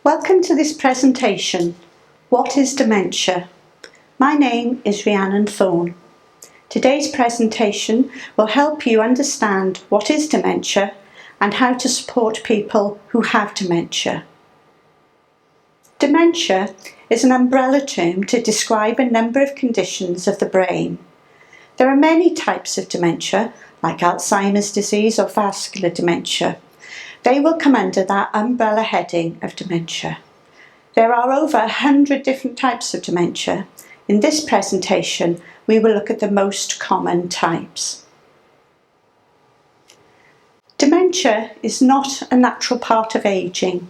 Welcome to this presentation, What is Dementia? My name is Rhiannon Thorne. Today's presentation will help you understand what is dementia and how to support people who have dementia. Dementia is an umbrella term to describe a number of conditions of the brain. There are many types of dementia, like Alzheimer's disease or vascular dementia. They will come under that umbrella heading of dementia. There are over 100 different types of dementia. In this presentation, we will look at the most common types. Dementia is not a natural part of ageing.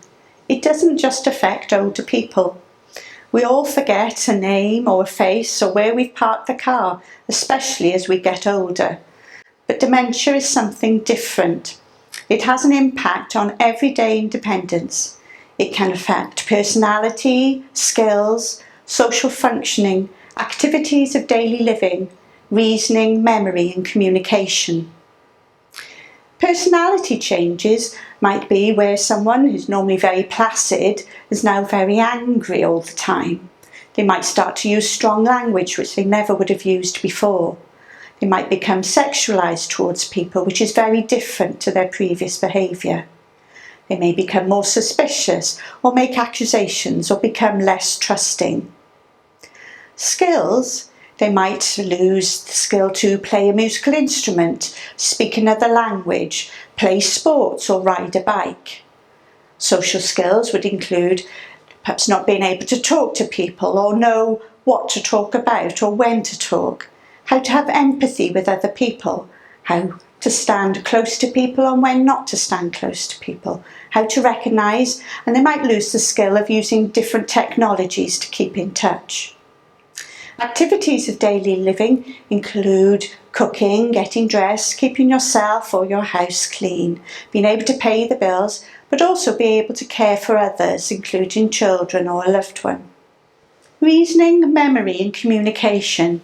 It doesn't just affect older people. We all forget a name or a face or where we've parked the car, especially as we get older. But dementia is something different. It has an impact on everyday independence. It can affect personality, skills, social functioning, activities of daily living, reasoning, memory and communication. Personality changes might be where someone who's normally very placid is now very angry all the time. They might start to use strong language which they never would have used before. They might become sexualised towards people, which is very different to their previous behaviour. They may become more suspicious or make accusations or become less trusting. Skills, they might lose the skill to play a musical instrument, speak another language, play sports or ride a bike. Social skills would include perhaps not being able to talk to people or know what to talk about or when to talk. How to have empathy with other people, how to stand close to people and when not to stand close to people, how to recognise, and they might lose the skill of using different technologies to keep in touch. Activities of daily living include cooking, getting dressed, keeping yourself or your house clean, being able to pay the bills, but also be able to care for others, including children or a loved one. Reasoning, memory and communication.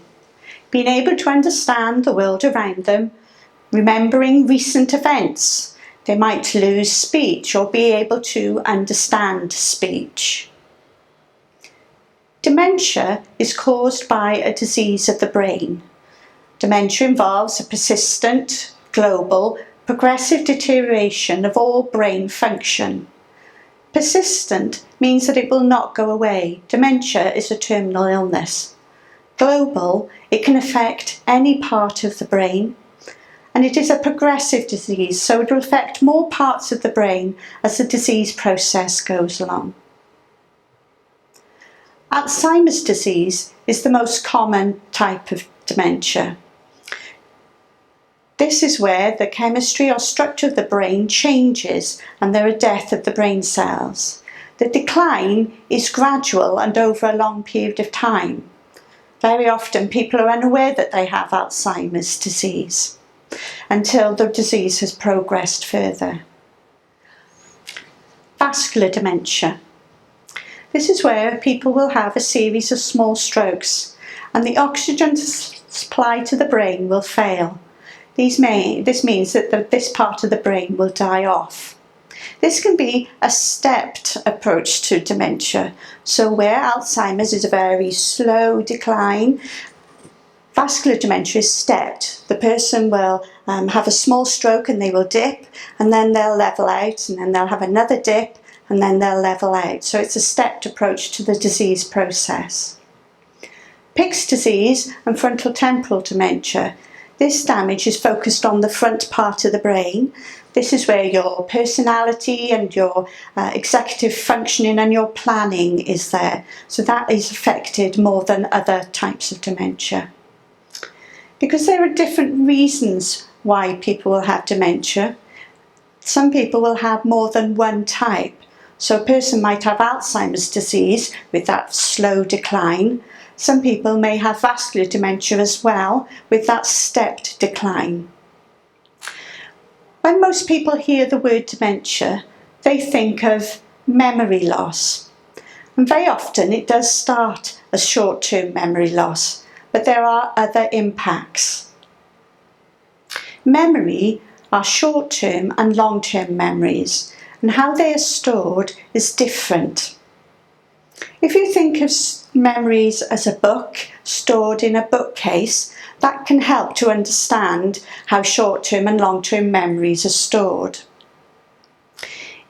Being able to understand the world around them, remembering recent events. They might lose speech or be able to understand speech. Dementia is caused by a disease of the brain. Dementia involves a persistent, global, progressive deterioration of all brain function. Persistent means that it will not go away. Dementia is a terminal illness. Global, it can affect any part of the brain, and it is a progressive disease, so it will affect more parts of the brain as the disease process goes along. Alzheimer's disease is the most common type of dementia. This is where the chemistry or structure of the brain changes and there are death of the brain cells. The decline is gradual and over a long period of time. Very often people are unaware that they have Alzheimer's disease until the disease has progressed further. Vascular dementia. This is where people will have a series of small strokes and the oxygen supply to the brain will fail. This means that this part of the brain will die off. This can be a stepped approach to dementia. So where Alzheimer's is a very slow decline, vascular dementia is stepped. The person will have a small stroke and they will dip and then they'll level out and then they'll have another dip and then they'll level out. So it's a stepped approach to the disease process. Pick's disease and frontal temporal dementia. This damage is focused on the front part of the brain. This is where your personality and your executive functioning and your planning is there. So that is affected more than other types of dementia. Because there are different reasons why people will have dementia, some people will have more than one type. So a person might have Alzheimer's disease with that slow decline. Some people may have vascular dementia as well with that stepped decline. When most people hear the word dementia, they think of memory loss. And very often it does start as short-term memory loss, but there are other impacts. Memory are short-term and long-term memories, and how they are stored is different. If you think of memories as a book stored in a bookcase, that can help to understand how short-term and long-term memories are stored.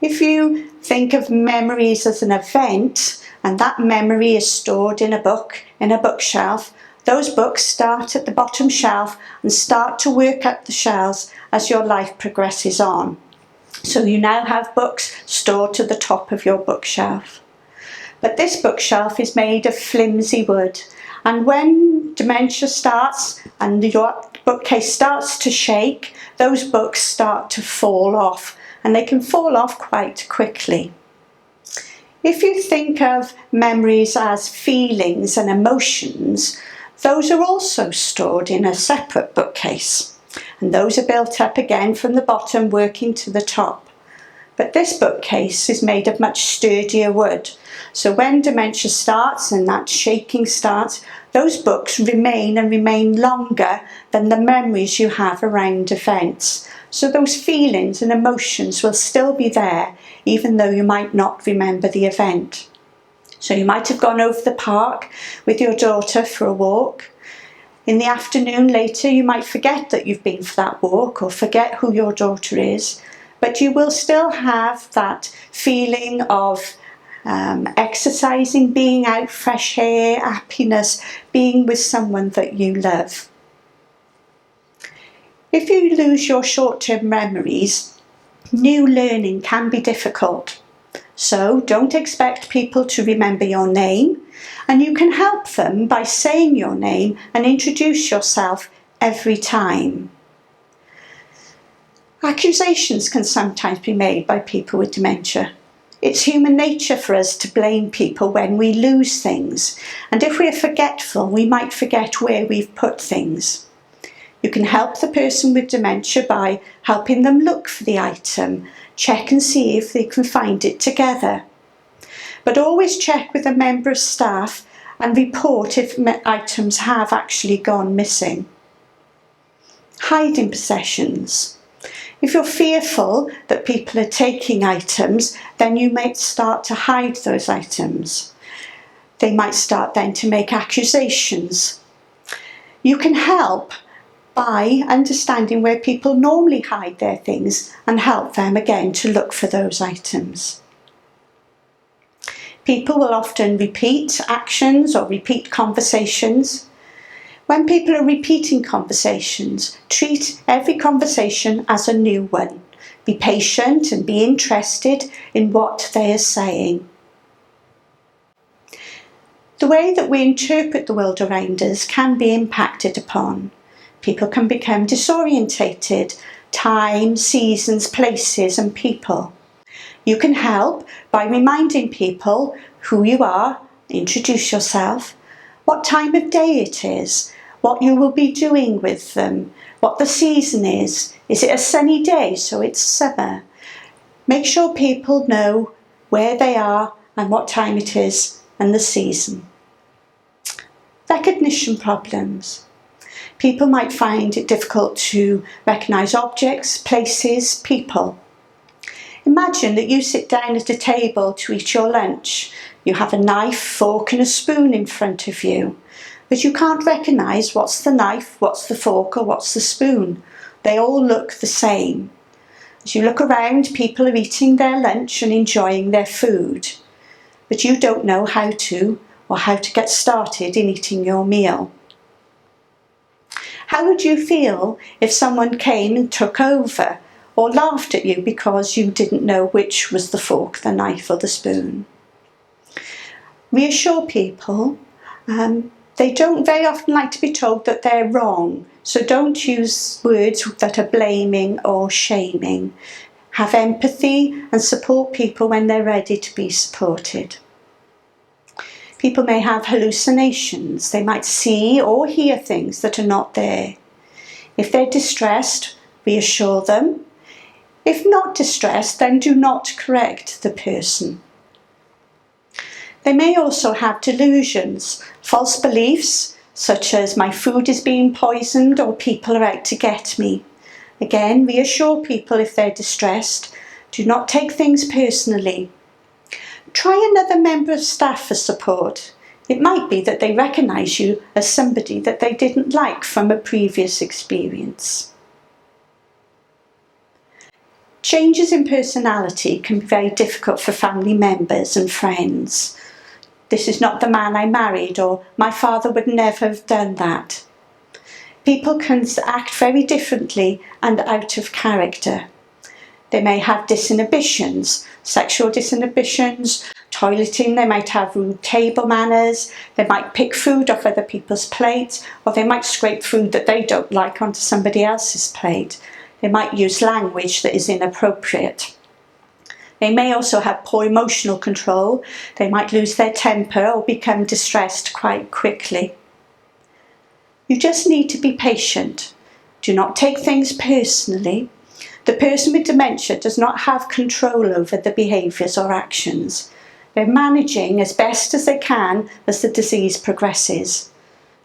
If you think of memories as an event, and that memory is stored in a book, in a bookshelf, those books start at the bottom shelf and start to work up the shelves as your life progresses on. So you now have books stored to the top of your bookshelf. But this bookshelf is made of flimsy wood, and when dementia starts and your bookcase starts to shake, those books start to fall off, and they can fall off quite quickly. If you think of memories as feelings and emotions, those are also stored in a separate bookcase, and those are built up again from the bottom working to the top. But this bookcase is made of much sturdier wood, so when dementia starts and that shaking starts, those books remain longer than the memories you have around events. So those feelings and emotions will still be there, even though you might not remember the event. So you might have gone over the park with your daughter for a walk. In the afternoon later, you might forget that you've been for that walk or forget who your daughter is, but you will still have that feeling of exercising, being out, fresh air, happiness, being with someone that you love. If you lose your short-term memories, new learning can be difficult. So don't expect people to remember your name, and you can help them by saying your name and introduce yourself every time. Accusations can sometimes be made by people with dementia. It's human nature for us to blame people when we lose things, and if we're forgetful, we might forget where we've put things. You can help the person with dementia by helping them look for the item, check and see if they can find it together. But always check with a member of staff and report if items have actually gone missing. Hiding possessions. If you're fearful that people are taking items, then you might start to hide those items. They might start then to make accusations. You can help by understanding where people normally hide their things and help them again to look for those items. People will often repeat actions or repeat conversations. When people are repeating conversations, treat every conversation as a new one. Be patient and be interested in what they are saying. The way that we interpret the world around us can be impacted upon. People can become disorientated, time, seasons, places and people. You can help by reminding people who you are, introduce yourself, what time of day it is, what you will be doing with them, what the season is it a sunny day, so it's summer. Make sure people know where they are and what time it is and the season. Recognition problems. People might find it difficult to recognise objects, places, people. Imagine that you sit down at a table to eat your lunch. You have a knife, fork and a spoon in front of you, but you can't recognise what's the knife, what's the fork or what's the spoon. They all look the same. As you look around, people are eating their lunch and enjoying their food, but you don't know how to get started in eating your meal. How would you feel if someone came and took over or laughed at you because you didn't know which was the fork, the knife or the spoon? Reassure people. They don't very often like to be told that they're wrong, so don't use words that are blaming or shaming. Have empathy and support people when they're ready to be supported. People may have hallucinations. They might see or hear things that are not there. If they're distressed, reassure them. If not distressed, then do not correct the person. They may also have delusions, false beliefs, such as my food is being poisoned or people are out to get me. Again, reassure people if they're distressed. Do not take things personally. Try another member of staff for support. It might be that they recognise you as somebody that they didn't like from a previous experience. Changes in personality can be very difficult for family members and friends. This is not the man I married, or my father would never have done that. People can act very differently and out of character. They may have disinhibitions, sexual disinhibitions, toileting, they might have rude table manners, they might pick food off other people's plates, or they might scrape food that they don't like onto somebody else's plate. They might use language that is inappropriate. They may also have poor emotional control. They might lose their temper or become distressed quite quickly. You just need to be patient. Do not take things personally. The person with dementia does not have control over the behaviours or actions. They're managing as best as they can as the disease progresses.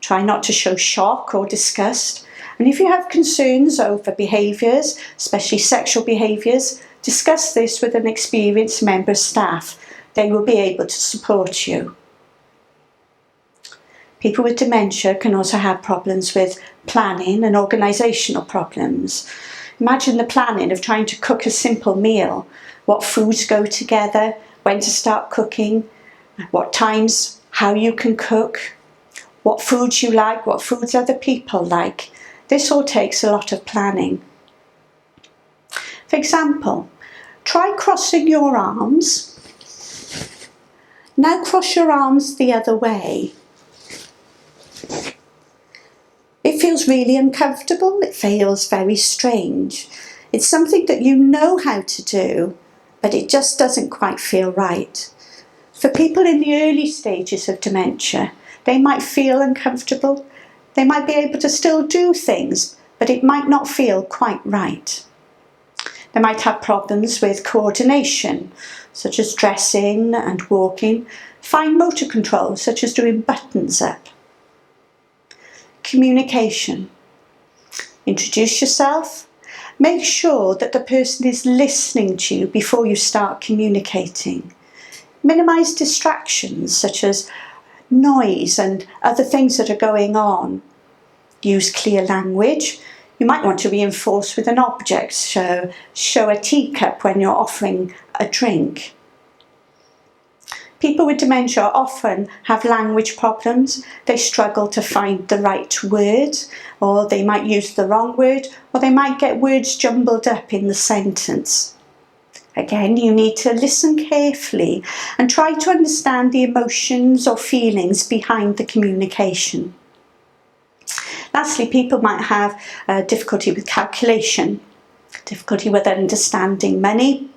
Try not to show shock or disgust. And if you have concerns over behaviours, especially sexual behaviours, discuss this with an experienced member of staff. They will be able to support you. People with dementia can also have problems with planning and organisational problems. Imagine the planning of trying to cook a simple meal, what foods go together, when to start cooking, what times, how you can cook, what foods you like, what foods other people like. This all takes a lot of planning. For example, try crossing your arms. Now cross your arms the other way. It feels really uncomfortable. It feels very strange. It's something that you know how to do, but it just doesn't quite feel right. For people in the early stages of dementia, they might feel uncomfortable. They might be able to still do things, but it might not feel quite right. They might have problems with coordination, such as dressing and walking, fine motor control, such as doing buttons up. Communication. Introduce yourself. Make sure that the person is listening to you before you start communicating. Minimise distractions, such as noise and other things that are going on. Use clear language. You might want to reinforce with an object, so show a teacup when you're offering a drink. People with dementia often have language problems. They struggle to find the right word, or they might use the wrong word, or they might get words jumbled up in the sentence. Again, you need to listen carefully and try to understand the emotions or feelings behind the communication. Lastly, people might have difficulty with calculation, difficulty with understanding money,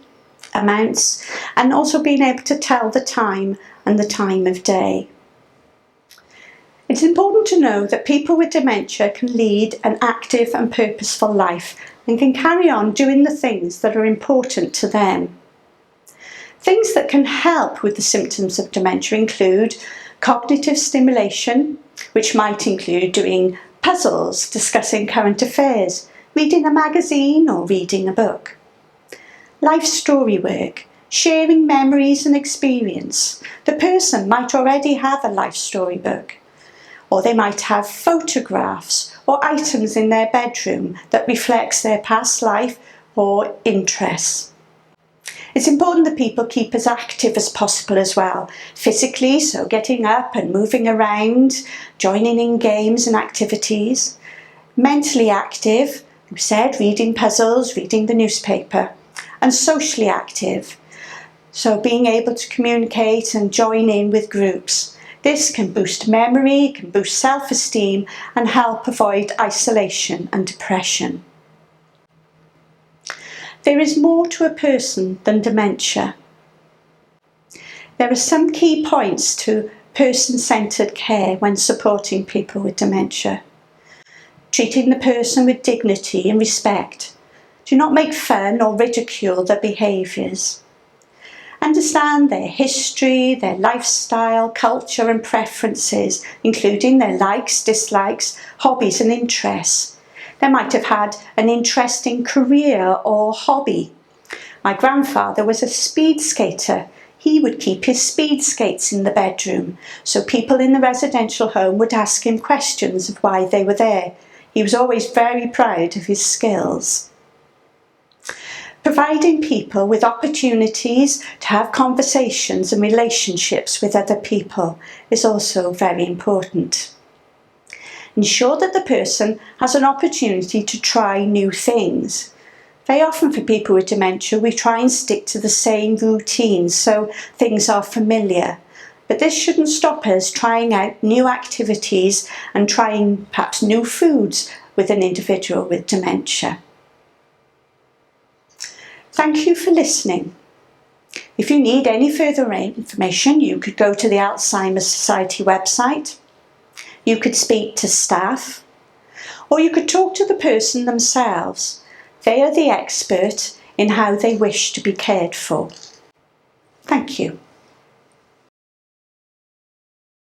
amounts, and also being able to tell the time and the time of day. It's important to know that people with dementia can lead an active and purposeful life and can carry on doing the things that are important to them. Things that can help with the symptoms of dementia include cognitive stimulation, which might include doing puzzles, discussing current affairs, reading a magazine or reading a book. Life story work, sharing memories and experience. The person might already have a life story book, or they might have photographs or items in their bedroom that reflects their past life or interests. It's important that people keep as active as possible as well, physically, so getting up and moving around, joining in games and activities. Mentally active, we said, reading puzzles, reading the newspaper. And socially active, so being able to communicate and join in with groups. This can boost memory, can boost self-esteem and help avoid isolation and depression. There is more to a person than dementia. There are some key points to person-centred care when supporting people with dementia. Treating the person with dignity and respect. Do not make fun or ridicule their behaviours. Understand their history, their lifestyle, culture and preferences, including their likes, dislikes, hobbies and interests. They might have had an interesting career or hobby. My grandfather was a speed skater. He would keep his speed skates in the bedroom, so people in the residential home would ask him questions of why they were there. He was always very proud of his skills. Providing people with opportunities to have conversations and relationships with other people is also very important. Ensure that the person has an opportunity to try new things. Very often for people with dementia, we try and stick to the same routines, so things are familiar. But this shouldn't stop us trying out new activities and trying perhaps new foods with an individual with dementia. Thank you for listening. If you need any further information, you could go to the Alzheimer's Society website, you could speak to staff, or you could talk to the person themselves. They are the expert in how they wish to be cared for. Thank you.